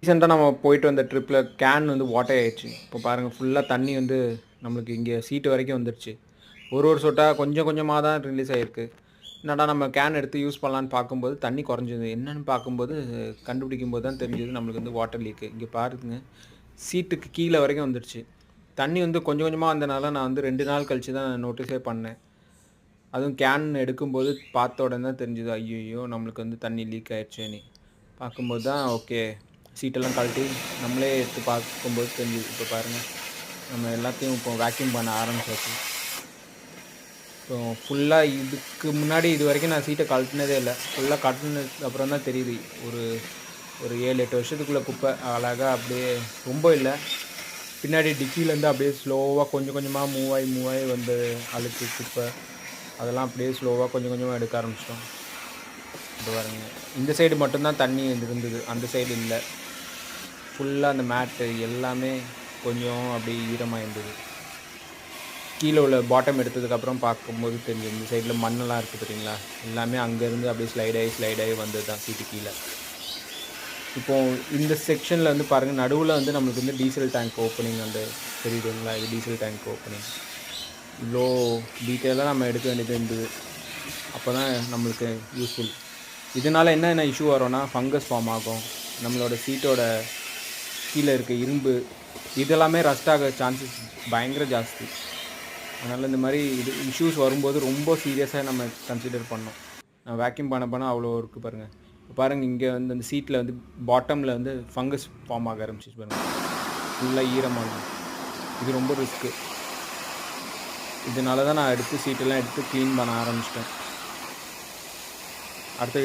ரீசெண்டாக நம்ம போயிட்டு வந்த ட்ரிப்பில் கேன் வந்து வாட்டர் ஆயிடுச்சு. இப்போ பாருங்கள் ஃபுல்லாக தண்ணி வந்து நம்மளுக்கு இங்கே சீட்டு வரைக்கும் வந்துடுச்சு. ஒரு சொட்டாக கொஞ்சம் கொஞ்சமாக தான் ரிலீஸ் ஆகிருக்கு. என்னடா நம்ம கேன் எடுத்து யூஸ் பண்ணலான்னு பார்க்கும்போது தண்ணி குறைஞ்சிது. என்னென்னு பார்க்கும்போது கண்டுபிடிக்கும்போது தான் தெரிஞ்சது நம்மளுக்கு வந்து வாட்டர் லீக்கு. இங்கே பாருங்க சீட்டுக்கு கீழே வரைக்கும் வந்துடுச்சு. தண்ணி வந்து கொஞ்சம் கொஞ்சமாக வந்தனால நான் வந்து 2 நாள் கழித்து தான் நோட்டீஸே பண்ணேன். அதுவும் கேன் எடுக்கும்போது பார்த்த உடனே தான் தெரிஞ்சுது, ஐயோ நம்மளுக்கு வந்து தண்ணி லீக் ஆயிடுச்சேன்னு. பார்க்கும்போது தான் ஓகே சீட்டெல்லாம் கழட்டி நம்மளே எடுத்து பார்க்கும்போது தெரிஞ்சுது. இப்போ பாருங்கள் நம்ம எல்லாத்தையும் இப்போ வேக்யூம் பண்ண ஆரம்பிச்சாச்சு. இப்போ ஃபுல்லாக இதுக்கு முன்னாடி இது வரைக்கும் நான் சீட்டை கழட்டினதே இல்லை. ஃபுல்லாக கழட்டினதுக்கு அப்புறம் தான் தெரியுது ஒரு 7-8 வருஷத்துக்குள்ளே குப்பை அழகாக அப்படியே ரொம்ப இல்லை, பின்னாடி டிக்கிலேருந்து அப்படியே ஸ்லோவாக கொஞ்சம் கொஞ்சமாக மூவ் ஆகி வந்து அழுக்கு குப்பை அதெல்லாம் அப்படியே ஸ்லோவாக கொஞ்சம் கொஞ்சமாக எடுக்க ஆரம்பிச்சிட்டோம். இது பாருங்க இந்த சைடு மட்டும்தான் தண்ணி இருந்தது, அந்த சைடு இல்லை. ஃபுல்லாக அந்த மேட்டு எல்லாமே கொஞ்சம் அப்படியே ஈரமாக இருந்தது. கீழே உள்ள பாட்டம் எடுத்ததுக்கப்புறம் பார்க்கும்போது தெரியும் இந்த சைடில் மண்ணெல்லாம் இருக்குது பார்த்தீங்களா, எல்லாமே அங்கேருந்து அப்படியே ஸ்லைடாகி வந்தது தான் சீட்டு கீழே. இப்போது இந்த செக்ஷனில் வந்து பாருங்கள் நடுவில் வந்து நம்மளுக்கு வந்து டீசல் டேங்க் ஓப்பனிங் வந்து தெரியுதுங்களா, இது டீசல் டேங்க் ஓப்பனிங். இவ்வளோ டீட்டெயிலாக நம்ம எடுக்க வேண்டியது இருந்தது, அப்போ தான் நம்மளுக்கு யூஸ்ஃபுல். இதனால் என்னென்ன இஷ்யூ வரும்னா ஃபங்கஸ் ஃபார்ம் ஆகும், நம்மளோட சீட்டோட கீழே இருக்க இரும்பு இதெல்லாமே ரஸ்ட் ஆக சான்சஸ் பயங்கர ஜாஸ்தி. அதனால் இந்த மாதிரி இஷ்யூஸ் வரும்போது ரொம்ப சீரியஸாக நம்ம கன்சிடர் பண்ணோம். நான் வேக்யூம் பண்ண அவ்வளோ இருக்குது பாருங்கள். இப்போ பாருங்கள் இங்கே வந்து அந்த சீட்டில் வந்து பாட்டமில் வந்து ஃபங்கஸ் ஃபார்ம் ஆக ஆரம்பிச்சிச்சு பாருங்கள், ஃபுல்லாக ஈரமாகும். இது ரொம்ப ரிஸ்க்கு. இதனால தான் நான் எடுத்து சீட்டெல்லாம் எடுத்து க்ளீன் பண்ண ஆரம்பிச்சிட்டேன். அடுத்த